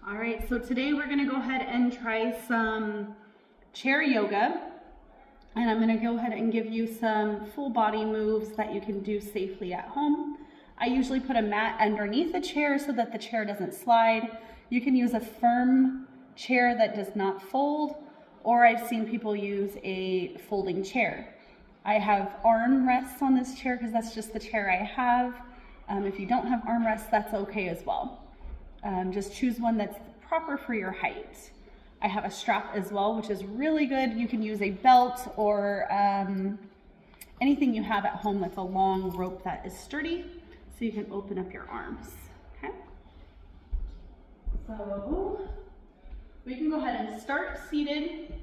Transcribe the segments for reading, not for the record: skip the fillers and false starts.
All right, so today we're gonna go ahead and try some chair yoga. And I'm gonna go ahead and give you some full body moves that you can do safely at home. I usually put a mat underneath the chair so that the chair doesn't slide. You can use a firm chair that does not fold, or I've seen people use a folding chair. I have arm rests on this chair because that's just the chair I have. If you don't have arm rests, that's okay as well. Just choose one that's proper for your height. I have a strap as well, which is really good. You can use a belt or anything you have at home that's a long rope that is sturdy, so you can open up your arms, okay? So we can go ahead and start seated.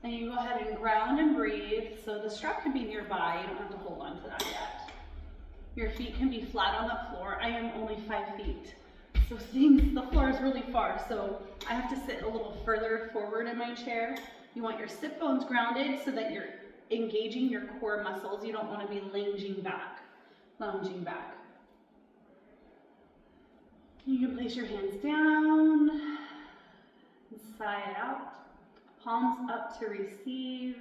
And you go ahead and ground and breathe. So the strap can be nearby, you don't have to hold on to that yet. Your feet can be flat on the floor. I am only 5 feet, so the floor is really far, so I have to sit a little further forward in my chair. You want your sit bones grounded so that you're engaging your core muscles. You don't want to be lounging back. You can place your hands down, and sigh it out. Palms up to receive,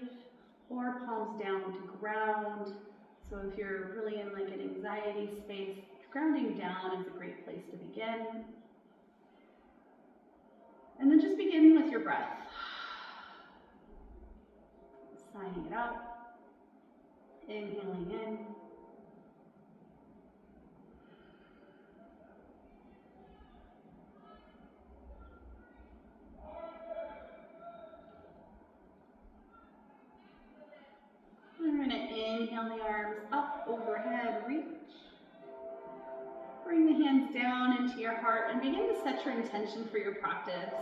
or palms down to ground. So if you're really in like an anxiety space, grounding down is a great place to begin. And then just begin with your breath. Sighing it out, inhaling in. We're going to inhale the arms up, overhead, reach. Bring the hands down into your heart and begin to set your intention for your practice.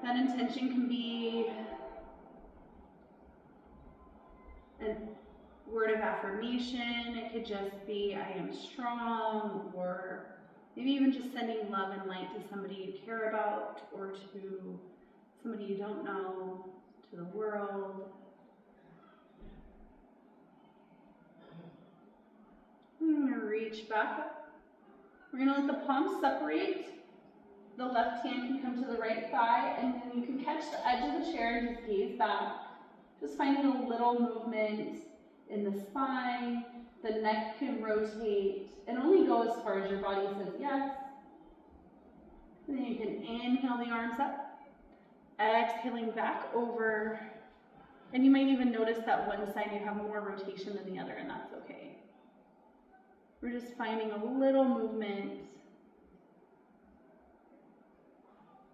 That intention can be a word of affirmation. It could just be, I am strong, or maybe even just sending love and light to somebody you care about, or to somebody you don't know, to the world. We're going to reach back up. We're going to let the palms separate. The left hand can come to the right thigh, and then you can catch the edge of the chair and just gaze back. Just finding a little movement in the spine. The neck can rotate and only go as far as your body says yes. And then you can inhale the arms up, exhaling back over. And you might even notice that one side you have more rotation than the other, and that's okay. We're just finding a little movement.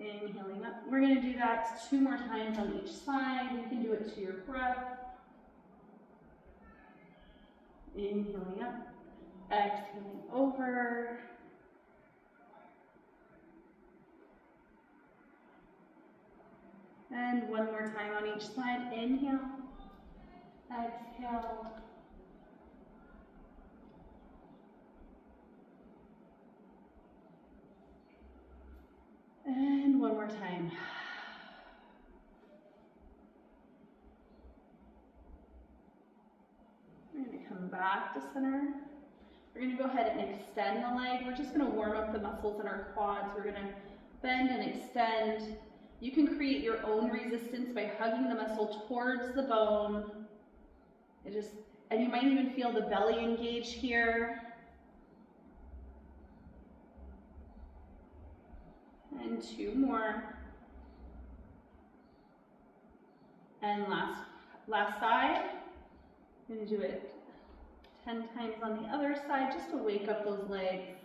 Inhaling up. We're going to do that 2 more times on each side. You can do it to your breath. Inhaling up. Exhaling over. And 1 more time on each side. Inhale. Exhale. And 1 more time. We're going to come back to center. We're going to go ahead and extend the leg. We're just going to warm up the muscles in our quads. We're going to bend and extend. You can create your own resistance by hugging the muscle towards the bone. And you might even feel the belly engage here. And 2 more. And last side. I'm going to do it 10 times on the other side just to wake up those legs.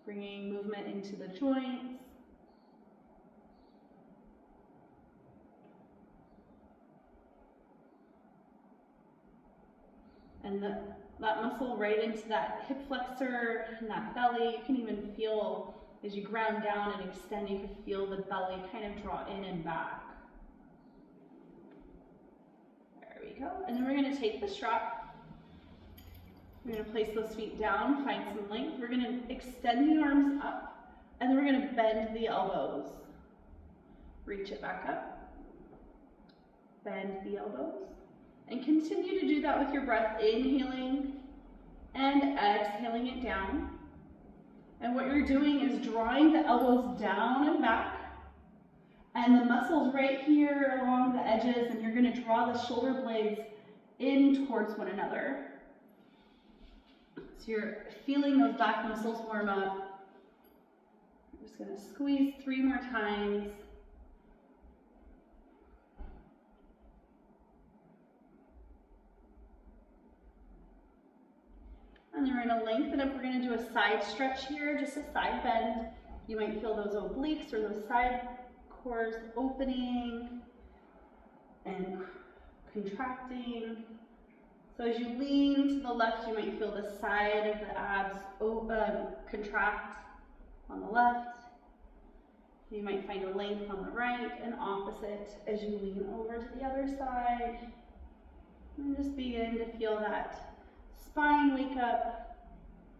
Bringing movement into the joints. And that muscle right into that hip flexor and that belly. You can even feel, as you ground down and extend, you can feel the belly kind of draw in and back. There we go. And then we're going to take the strap. We're going to place those feet down, find some length. We're going to extend the arms up, and then we're going to bend the elbows. Reach it back up. Bend the elbows. And continue to do that with your breath, inhaling and exhaling it down. And what you're doing is drawing the elbows down and back, and the muscles right here along the edges, and you're going to draw the shoulder blades in towards one another. So you're feeling those back muscles warm up. I'm just going to squeeze 3 more times. And then we're going to lengthen up. We're going to do a side stretch here, just a side bend. You might feel those obliques or those side cores opening and contracting. So as you lean to the left, you might feel the side of the abs contract on the left. You might find a length on the right and opposite as you lean over to the other side. And just begin to feel that spine wake up.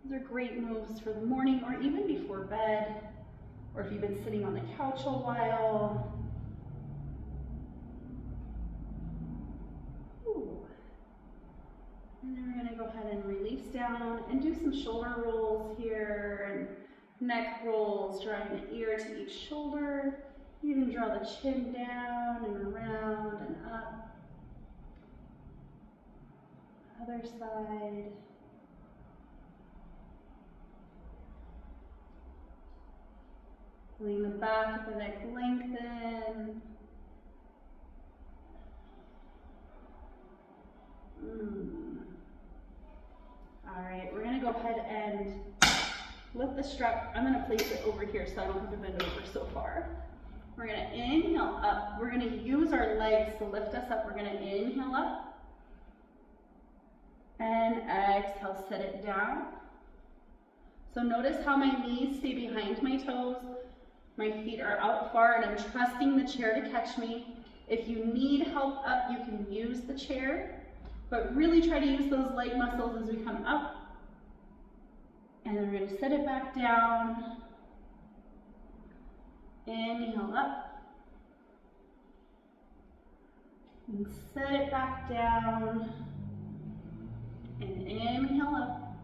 These are great moves for the morning or even before bed, or if you've been sitting on the couch a while. Ooh. And then we're going to go ahead and release down and do some shoulder rolls here and neck rolls, drawing the ear to each shoulder. Even draw the chin down and around and up. Other side. Lean the back of the neck, lengthen. All right, we're gonna go ahead and lift the strap. I'm gonna place it over here so I don't have to bend over so far. We're gonna inhale up. We're gonna use our legs to lift us up. We're gonna inhale up and exhale, set it down. So notice how my knees stay behind my toes. My feet are out far and I'm trusting the chair to catch me. If you need help up, you can use the chair, but really try to use those leg muscles as we come up. And then we're going to set it back down. Inhale up. And set it back down. And inhale up.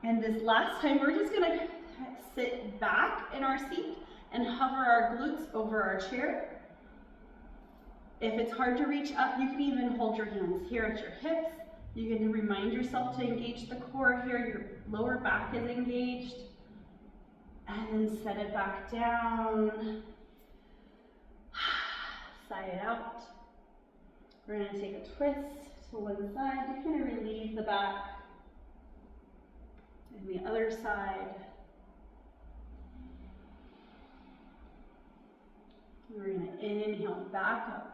And this last time, we're just going to sit back in our seat and hover our glutes over our chair. If it's hard to reach up, you can even hold your hands here at your hips. You can remind yourself to engage the core here. Your lower back is engaged. And then set it back down. Sigh it out. We're going to take a twist to one side to kind of relieve the back. And the other side. We're going to inhale back up.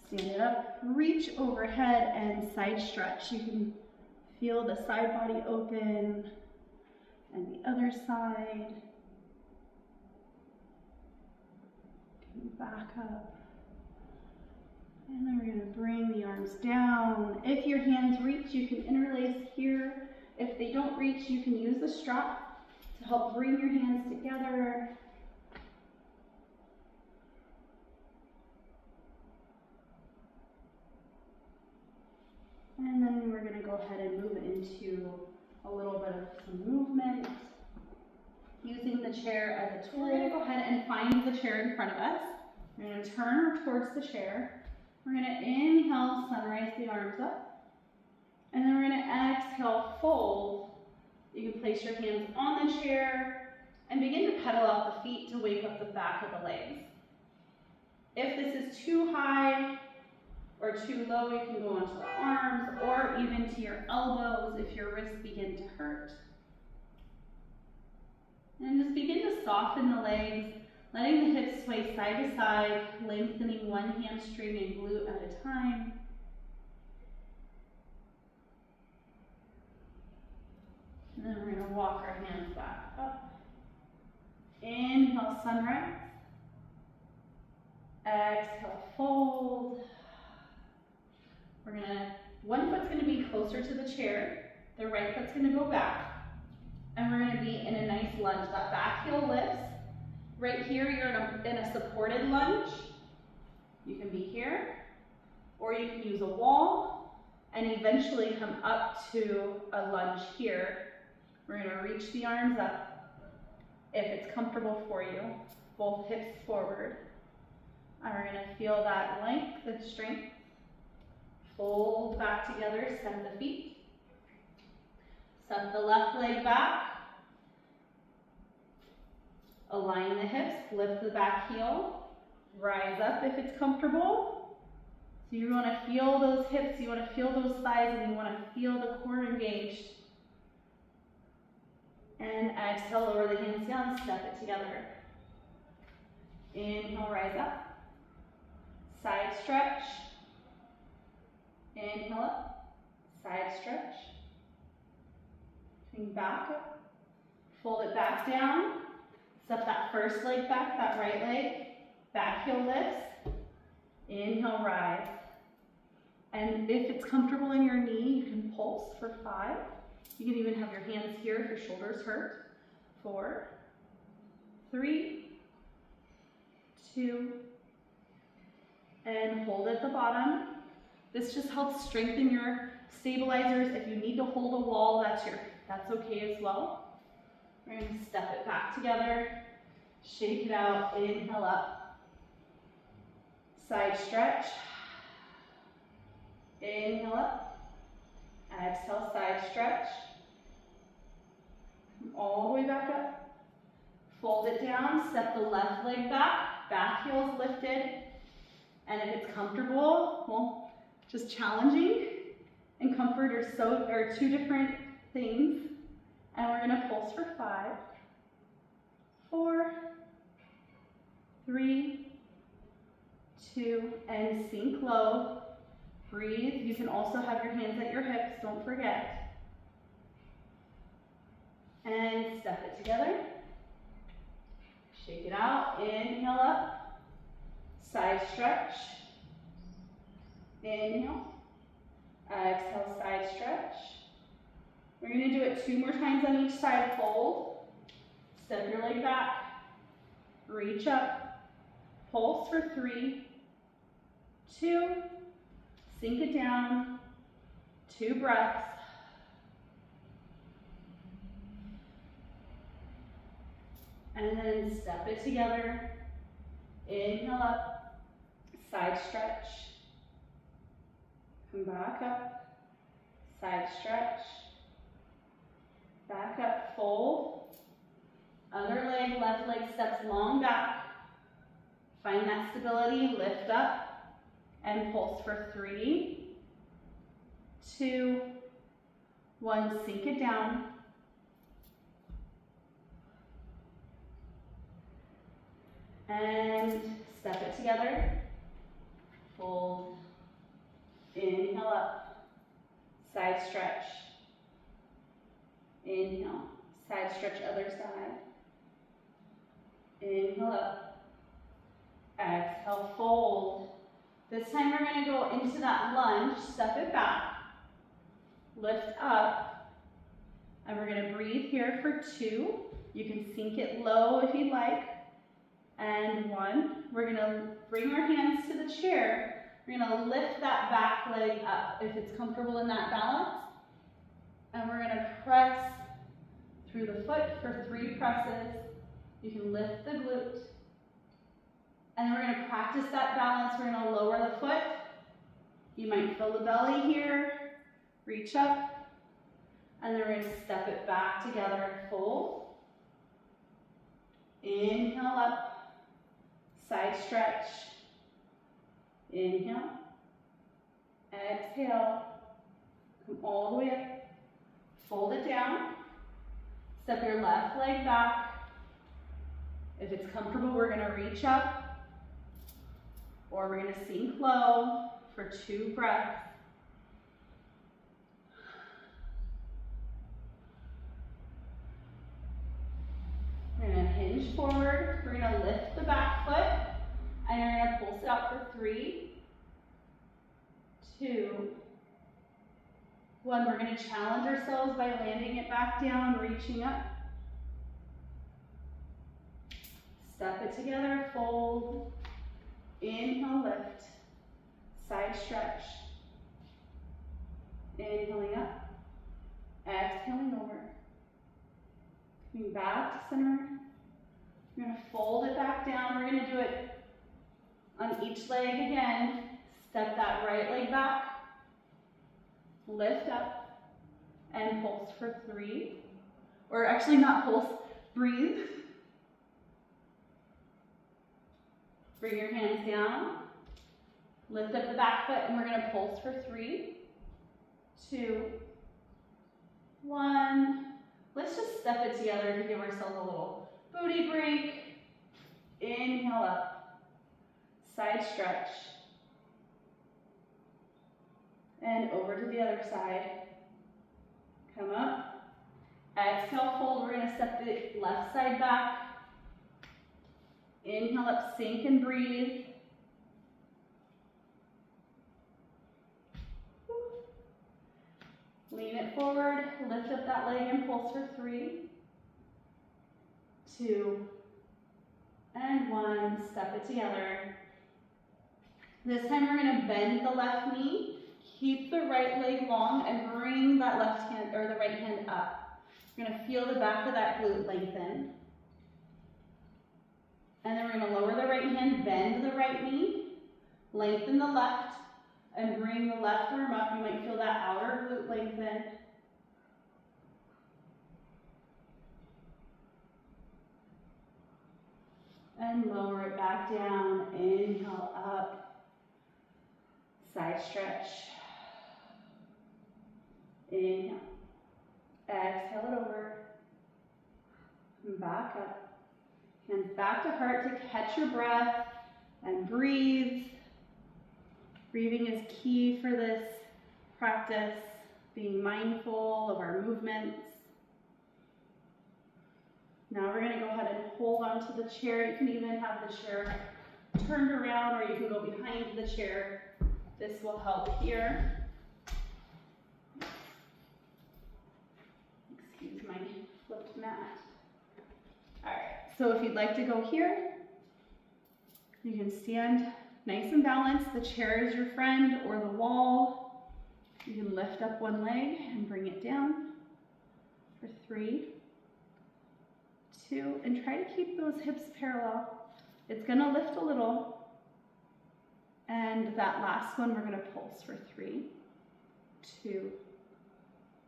Stand it up, reach overhead and side stretch. You can feel the side body open and the other side. Back up. And then we're going to bring the arms down. If your hands reach, you can interlace here. If they don't reach, you can use the strap to help bring your hands together. And then we're going to go ahead and move into a little bit of some movement. Using the chair as a tool. We're going to go ahead and find the chair in front of us. We're going to turn towards the chair. We're going to inhale, sunrise the arms up. And then we're going to exhale, fold. You can place your hands on the chair and begin to pedal out the feet to wake up the back of the legs. If this is too high or too low, you can go onto the arms or even to your elbows if your wrists begin to hurt. And just begin to soften the legs, letting the hips sway side to side, lengthening one hamstring and glute at a time. And then we're going to walk our hands back up. Inhale, sunrise. Exhale, fold. We're going to, one foot's going to be closer to the chair. The right foot's going to go back. And we're going to be in a nice lunge. That back heel lifts. Right here, you're in a supported lunge. You can be here, or you can use a wall, and eventually come up to a lunge here. We're gonna reach the arms up. If it's comfortable for you, both hips forward. And we're gonna feel that length and strength. Fold back together, step the feet. Step the left leg back. Align the hips, lift the back heel. Rise up if it's comfortable. So you wanna feel those hips, you wanna feel those thighs, and you wanna feel the core engaged. And exhale, lower the hands down, step it together. Inhale, rise up. Side stretch. Inhale up. Side stretch. Coming back up. Fold it back down. Step that first leg back, that right leg. Back heel lifts. Inhale, rise. And if it's comfortable in your knee, you can pulse for 5. You can even have your hands here if your shoulders hurt. 4, 3, 2, and hold at the bottom. This just helps strengthen your stabilizers. If you need to hold a wall, that's okay as well. We're going to step it back together, shake it out, inhale up, side stretch, inhale up, exhale, side stretch, all the way back up, fold it down, step the left leg back heel is lifted, and if it's comfortable, well, just challenging and comfort are two different things. And we're gonna pulse for 5, 4, 3, 2, and sink low. Breathe. You can also have your hands at your hips, don't forget. And step it together. Shake it out, inhale up, side stretch, inhale, exhale, side stretch. We're going to do it 2 more times on each side, fold, step your leg back, reach up, pulse for 3, 2, sink it down, 2 breaths. And then step it together, inhale up, side stretch, come back up, side stretch, back up, fold, other leg, left leg steps long back, find that stability, lift up, and pulse for 3, 2, 1, sink it down, and step it together, fold, inhale up, side stretch, inhale, side stretch other side, inhale up, exhale, fold. This time we're going to go into that lunge, step it back, lift up, and we're going to breathe here for 2. You can sink it low if you'd like. And 1, we're going to bring our hands to the chair. We're going to lift that back leg up if it's comfortable in that balance. And we're going to press through the foot for 3 presses. You can lift the glute. And then we're going to practice that balance. We're going to lower the foot. You might feel the belly here. Reach up. And then we're going to step it back together and fold. Inhale up. Side stretch, inhale, exhale, come all the way up, fold it down, step your left leg back. If it's comfortable, we're gonna reach up, or we're gonna sink low for 2 breaths. We're going to hinge forward, we're going to lift the back foot, and you're going to pulse it out for 3, 2, 1. We're going to challenge ourselves by landing it back down, reaching up. Step it together, fold, inhale, lift, side stretch, Inhaling up, exhaling over. Coming back to center. You're gonna fold it back down. We're gonna do it on each leg again. Step that right leg back. Lift up and pulse for 3. Or actually not pulse, breathe. Bring your hands down. Lift up the back foot and we're gonna pulse for 3, 2, 1. Let's just step it together to give ourselves a little booty break. Inhale up, side stretch. And over to the other side. Come up, exhale, fold. We're gonna step the left side back. Inhale up, sink and breathe. Lean it forward, lift up that leg and pulse for 3, 2, and 1. Step it together. This time we're gonna bend the left knee, keep the right leg long, and bring that left hand or the right hand up. You're gonna feel the back of that glute lengthen. And then we're gonna lower the right hand, bend the right knee, lengthen the left, and bring the left arm up. You might feel that outer glute lengthen. And lower it back down. Inhale up. Side stretch. Inhale. Exhale it over. And back up. Hands back to heart to catch your breath and breathe. Breathing is key for this practice, being mindful of our movements. Now we're going to go ahead and hold onto the chair. You can even have the chair turned around or you can go behind the chair. This will help here. Excuse my flipped mat. All right, so if you'd like to go here, you can stand nice and balanced. The chair is your friend or the wall. You can lift up one leg and bring it down for 3, 2, and try to keep those hips parallel. It's gonna lift a little. And that last one, we're gonna pulse for 3, 2,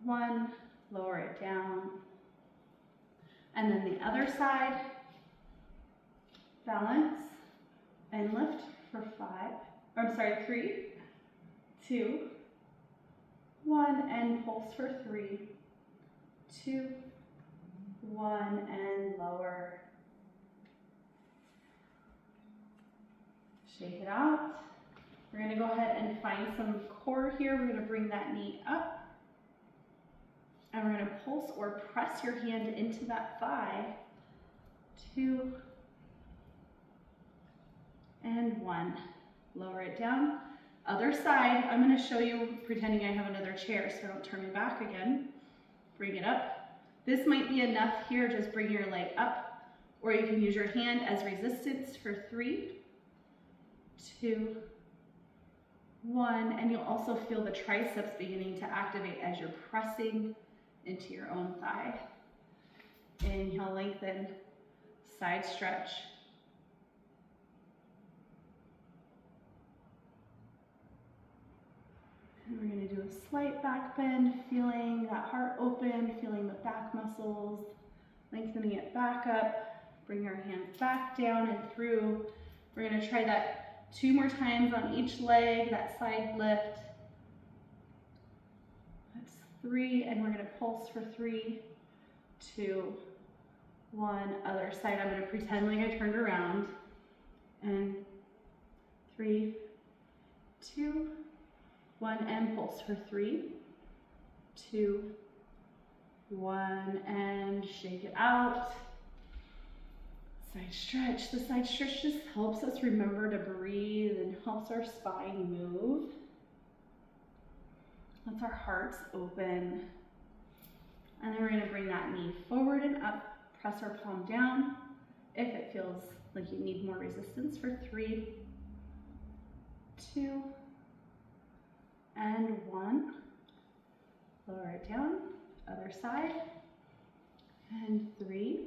1, lower it down. And then the other side, balance and lift for 3, 2, 1, and pulse for 3, 2, 1, and lower. Shake it out. We're gonna go ahead and find some core here. We're gonna bring that knee up. And we're gonna pulse or press your hand into that thigh. 2, and 1. Lower it down. Other side, I'm gonna show you pretending I have another chair so I don't turn my back again. Bring it up. This might be enough here, just bring your leg up, or you can use your hand as resistance for 3, 2, 1, and you'll also feel the triceps beginning to activate as you're pressing into your own thigh. Inhale, lengthen, side stretch. And we're gonna do a slight back bend, feeling that heart open, feeling the back muscles, lengthening it back up. Bring our hands back down and through. We're gonna try that 2 more times on each leg, that side lift. That's 3, and we're gonna pulse for 3, 2, 1. Other side, I'm gonna pretend like I turned around. And 3, 2, 1, and pulse for 3, 2, 1, and shake it out. Side stretch. The side stretch just helps us remember to breathe and helps our spine move. Lets our hearts open. And then we're gonna bring that knee forward and up, press our palm down. If it feels like you need more resistance for 3, 2, and 1. Lower it down, other side. And 3,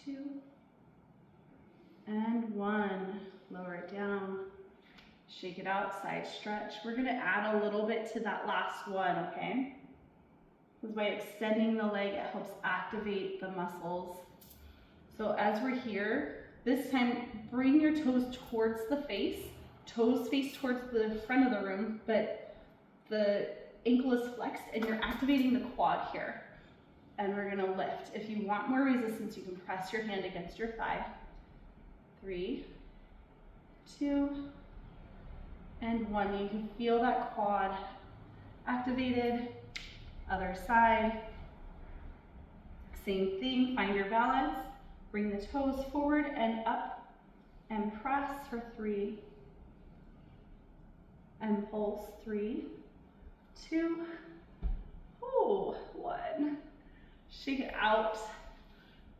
2, and 1. Lower it down. Shake it out, side stretch. We're gonna add a little bit to that last one, okay? Because by extending the leg, it helps activate the muscles. So as we're here, this time, bring your toes towards the face. Toes face towards the front of the room, but the ankle is flexed and you're activating the quad here. And we're gonna lift. If you want more resistance, you can press your hand against your thigh. 3, 2, and 1. You can feel that quad activated. Other side. Same thing, find your balance. Bring the toes forward and up and press for 3. And pulse 3, 2, 1. Shake it out.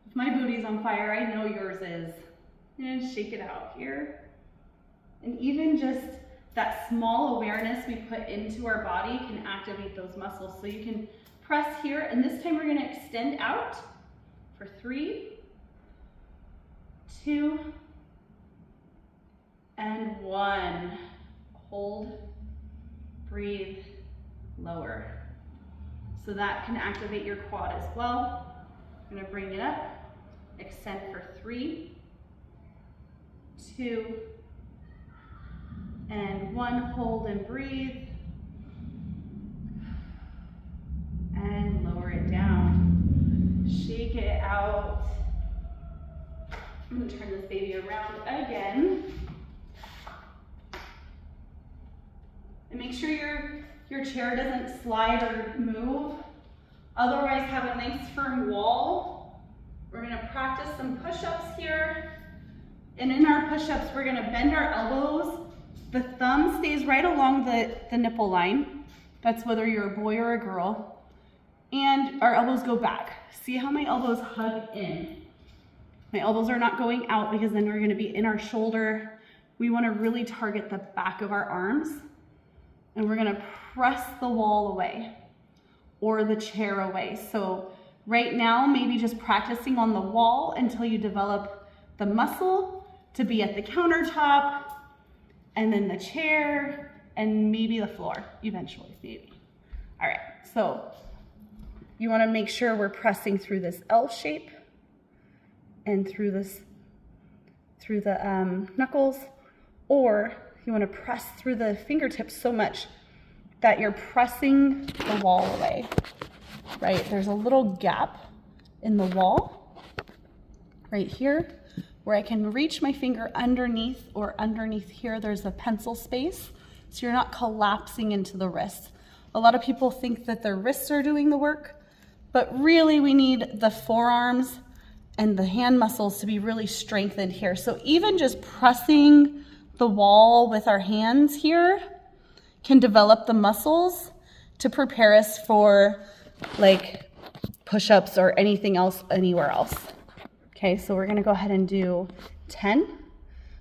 If my booty's on fire, I know yours is. And shake it out here. And even just that small awareness we put into our body can activate those muscles. So you can press here, and this time we're gonna extend out for 3, 2, and 1. Hold, breathe, lower. So that can activate your quad as well. I'm gonna bring it up, extend for 3, 2, and 1. Hold and breathe. And lower it down. Shake it out. I'm gonna turn this baby around again. And make sure your chair doesn't slide or move. Otherwise, have a nice firm wall. We're gonna practice some push-ups here. And in our push-ups, we're gonna bend our elbows. The thumb stays right along the nipple line. That's whether you're a boy or a girl. And our elbows go back. See how my elbows hug in? My elbows are not going out because then we're gonna be in our shoulder. We wanna really target the back of our arms. And we're gonna press the wall away or the chair away. So right now, maybe just practicing on the wall until you develop the muscle to be at the countertop, and then the chair, and maybe the floor eventually, maybe. All right, so you wanna make sure we're pressing through this L shape and through the knuckles, or you wanna press through the fingertips so much that you're pressing the wall away, right? There's a little gap in the wall right here where I can reach my finger underneath, or underneath here there's a pencil space, so you're not collapsing into the wrist. A lot of people think that their wrists are doing the work, but really we need the forearms and the hand muscles to be really strengthened here. So even just pressing the wall with our hands here can develop the muscles to prepare us for like push-ups or anything else anywhere else. Okay, so we're gonna go ahead and do 10,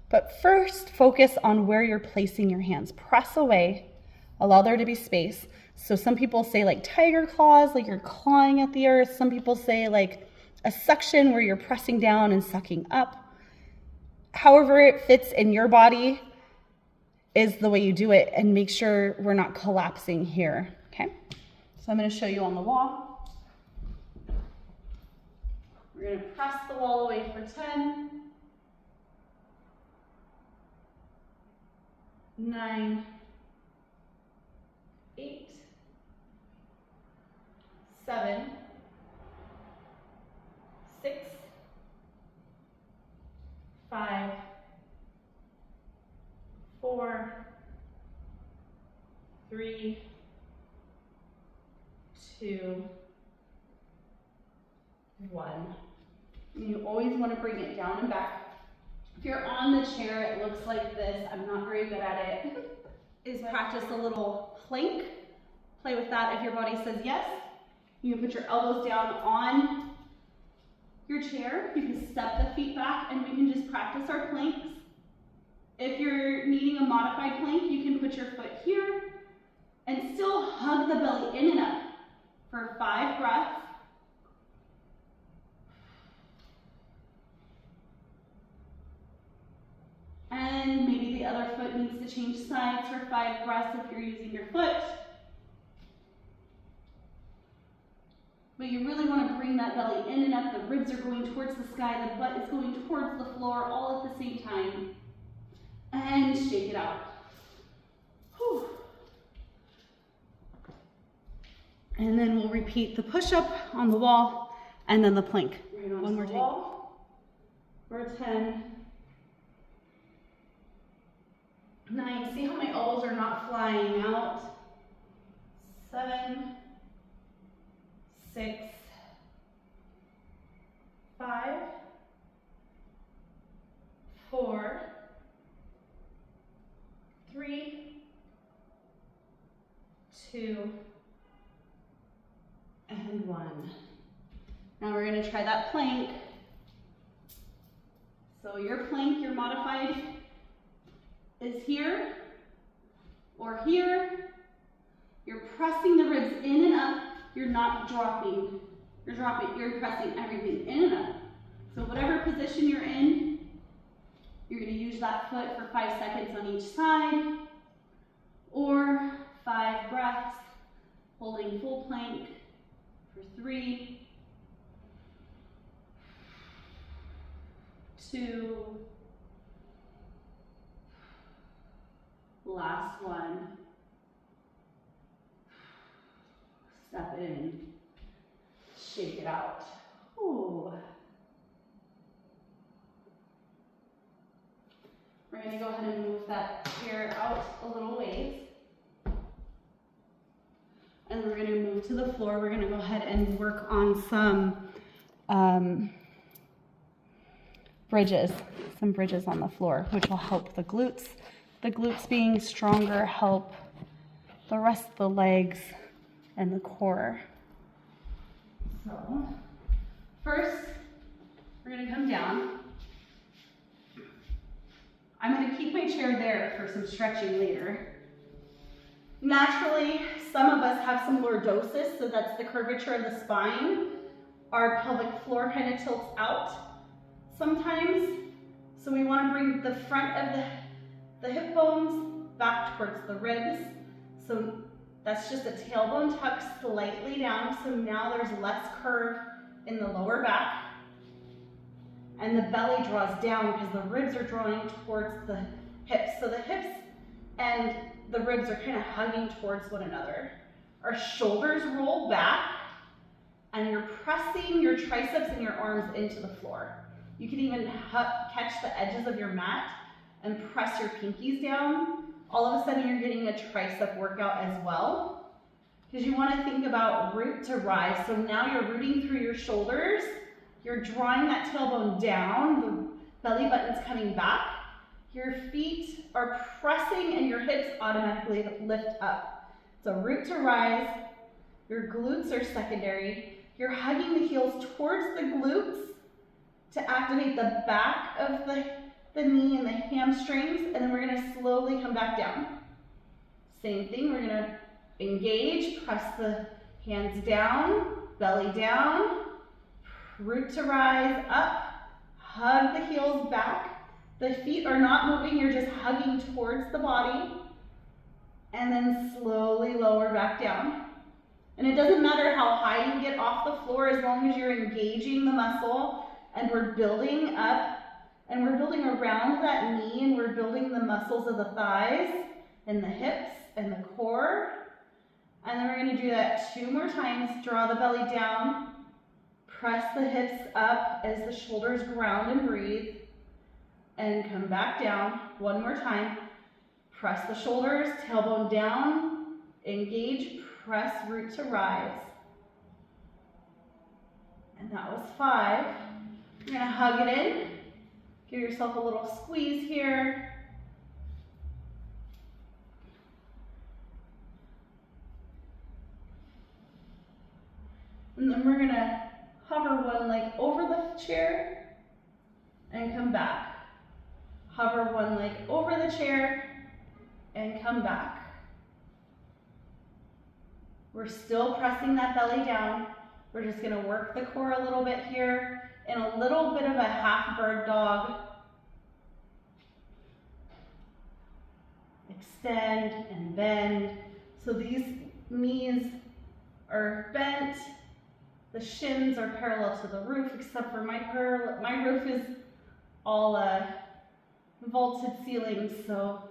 but first focus on where you're placing your hands. Press away, allow there to be space. So some people say like tiger claws, like you're clawing at the earth. Some people say like a suction where you're pressing down and sucking up. However it fits in your body is the way you do it, and make sure we're not collapsing here, okay? So I'm gonna show you on the wall. We're gonna press the wall away for 10, 9, 8, 7, 6, 5, 4, 3, 2, 1. And you always want to bring it down and back. If you're on the chair, it looks like this. I'm not very good at it. Is practice a little plank. Play with that if your body says yes. You can put your elbows down on your chair. You can step the feet back, and we can just practice our planks. If you're needing a modified plank, you can put your foot here And still hug the belly in and up for 5 breaths. And maybe the other foot needs to change sides for 5 breaths if you're using your foot. But you really want to bring that belly in and up. The ribs are going towards the sky. The butt is going towards the floor all at the same time. And shake it out. Whew. And then we'll repeat the push-up on the wall and then the plank. One more time. For 10. 9. See how my elbows are not flying out. 7. 6, 5, 4, 3, 2, and 1. Now we're going to try that plank. So your plank, your modified, is here or here. You're pressing the ribs in and up. You're not dropping. You're pressing everything in and up. So whatever position you're in, you're going to use that foot for 5 seconds on each side, or 5 breaths, holding full plank for 3, 2, last one. Step in, shake it out. Ooh. We're going to go ahead and move that chair out a little ways. And we're going to move to the floor. We're going to go ahead and work on some bridges on the floor, which will help the glutes. The glutes being stronger help the rest of the legs and the core. So, first, we're going to come down. I'm going to keep my chair there for some stretching later. Naturally, some of us have some lordosis, so that's the curvature of the spine. Our pelvic floor kind of tilts out sometimes. So we want to bring the front of the hip bones back towards the ribs. So that's just a tailbone tuck slightly down, so now there's less curve in the lower back. And the belly draws down because the ribs are drawing towards the hips. So the hips and the ribs are kind of hugging towards one another. Our shoulders roll back, and you're pressing your triceps and your arms into the floor. You can even catch the edges of your mat and press your pinkies down. All of a sudden you're getting a tricep workout as well, because you want to think about root to rise. So now you're rooting through your shoulders, you're drawing that tailbone down, the belly button's coming back, your feet are pressing and your hips automatically lift up. So root to rise, your glutes are secondary, you're hugging the heels towards the glutes to activate the back of the knee and the hamstrings, and then we're going to slowly come back down. Same thing, we're going to engage, press the hands down, belly down, root to rise, up, hug the heels back. The feet are not moving, you're just hugging towards the body, and then slowly lower back down. And it doesn't matter how high you get off the floor as long as you're engaging the muscle, and we're building up. And we're building around that knee, and we're building the muscles of the thighs and the hips and the core. And then we're going to do that 2 more times. Draw the belly down, press the hips up as the shoulders ground and breathe, and come back down. 1 more time. Press the shoulders, tailbone down, engage, press, root to rise. And that was 5. You're going to hug it in. Give yourself a little squeeze here. And then we're going to hover one leg over the chair and come back. Hover one leg over the chair and come back. We're still pressing that belly down. We're just gonna work the core a little bit here in a little bit of a half bird dog. Extend and bend. So these knees are bent. The shins are parallel to the roof, except for my roof is all vaulted ceilings, so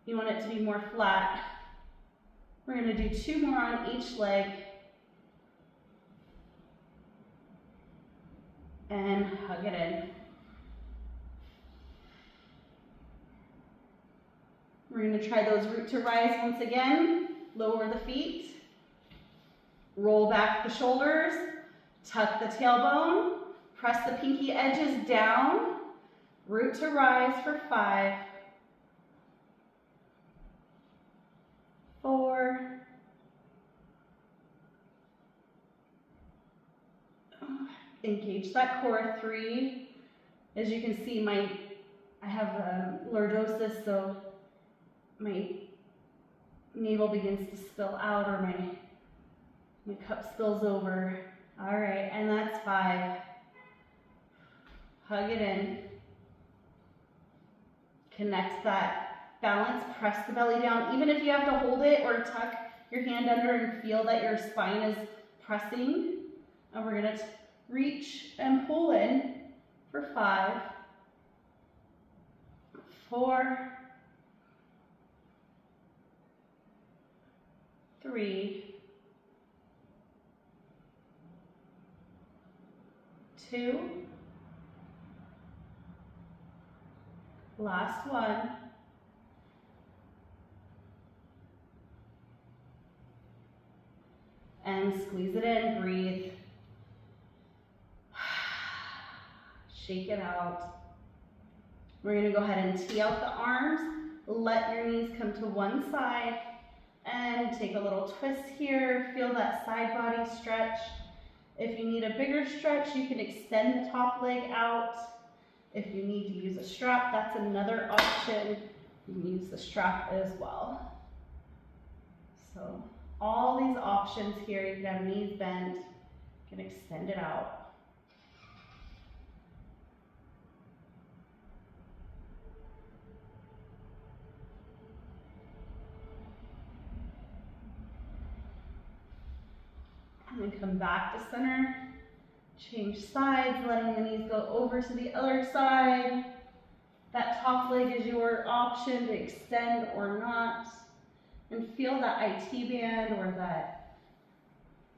you want it to be more flat. We're going to do 2 more on each leg. And hug it in. We're going to try those root to rise once again. Lower the feet. Roll back the shoulders. Tuck the tailbone. Press the pinky edges down. Root to rise for 5. 4. Engage that core. 3. As you can see, I have lordosis, so my navel begins to spill out, or my cup spills over. All right, and that's 5. Hug it in. Connect that balance. Press the belly down. Even if you have to hold it or tuck your hand under and feel that your spine is pressing. And we're going to reach and pull in for 5, 4, 3, 2, last one, and squeeze it in, breathe. Shake it out. We're going to go ahead and tee out the arms. Let your knees come to one side and take a little twist here. Feel that side body stretch. If you need a bigger stretch, you can extend the top leg out. If you need to use a strap, that's another option. You can use the strap as well. So all these options here, you can have knees bent, you can extend it out. And then come back to center, change sides, letting the knees go over to the other side. That top leg is your option to extend or not. And feel that IT band or that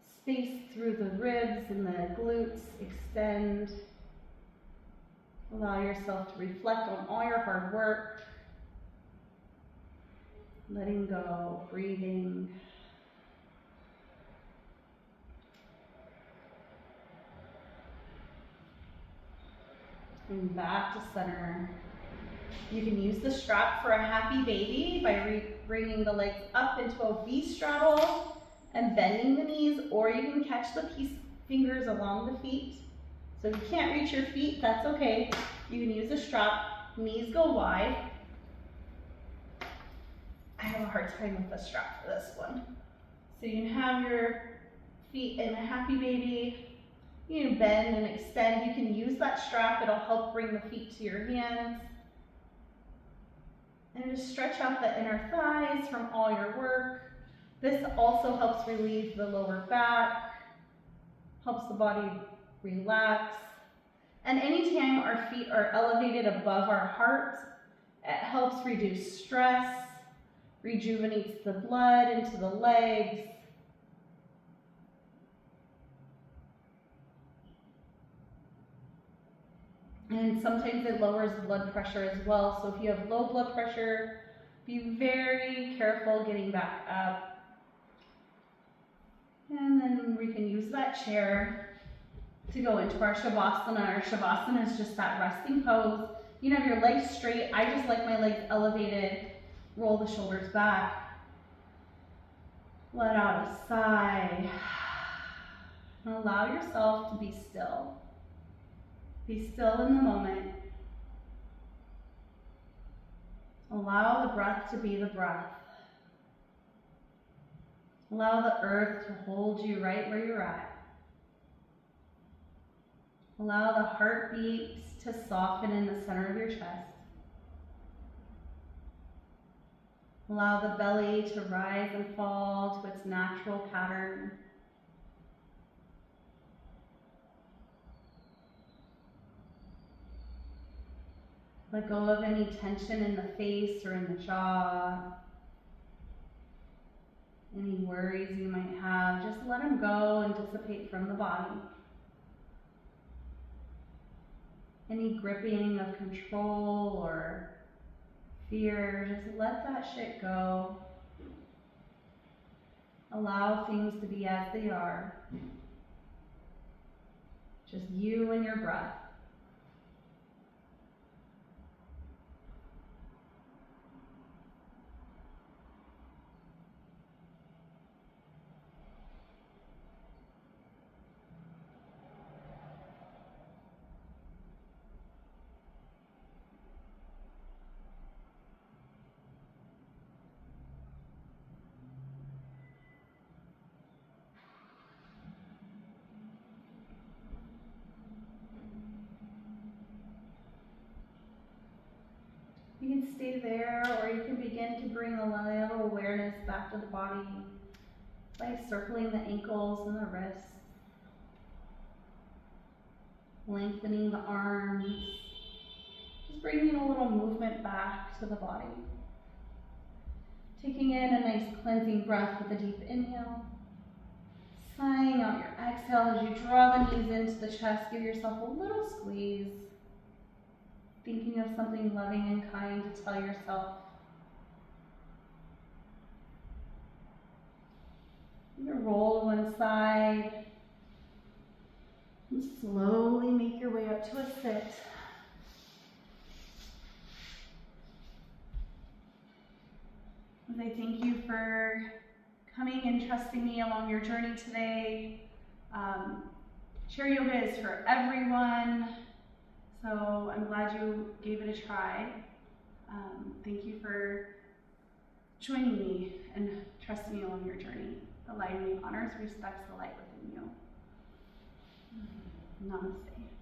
space through the ribs and the glutes extend. Allow yourself to reflect on all your hard work. Letting go, breathing. And back to center. You can use the strap for a happy baby by bringing the legs up into a V straddle and bending the knees, or you can catch the fingers along the feet. So if you can't reach your feet, that's okay. You can use a strap, knees go wide. I have a hard time with the strap for this one. So you can have your feet in a happy baby. You can bend and extend. You can use that strap. It'll help bring the feet to your hands. And just stretch out the inner thighs from all your work. This also helps relieve the lower back, helps the body relax. And anytime our feet are elevated above our heart, it helps reduce stress, rejuvenates the blood into the legs. And sometimes it lowers blood pressure as well. So if you have low blood pressure, be very careful getting back up. And then we can use that chair to go into our Shavasana. Our Shavasana is just that resting pose. You can have your legs straight. I just like my legs elevated. Roll the shoulders back. Let out a sigh. And allow yourself to be still. Be still in the moment. Allow the breath to be the breath. Allow the earth to hold you right where you're at. Allow the heartbeats to soften in the center of your chest. Allow the belly to rise and fall to its natural pattern. Let go of any tension in the face or in the jaw. Any worries you might have, just let them go and dissipate from the body. Any gripping of control or fear, just let that shit go. Allow things to be as they are. Just you and your breath. You can stay there, or you can begin to bring a little awareness back to the body by circling the ankles and the wrists, lengthening the arms, just bringing a little movement back to the body. Taking in a nice cleansing breath with a deep inhale, sighing out your exhale as you draw the knees into the chest. Give yourself a little squeeze. Thinking of something loving and kind to tell yourself. You roll to one side and slowly make your way up to a sit. As I thank you for coming and trusting me along your journey today. Chair yoga is for everyone. So I'm glad you gave it a try. Thank you for joining me and trusting me along your journey. The light in me honors, respects the light within you. Namaste.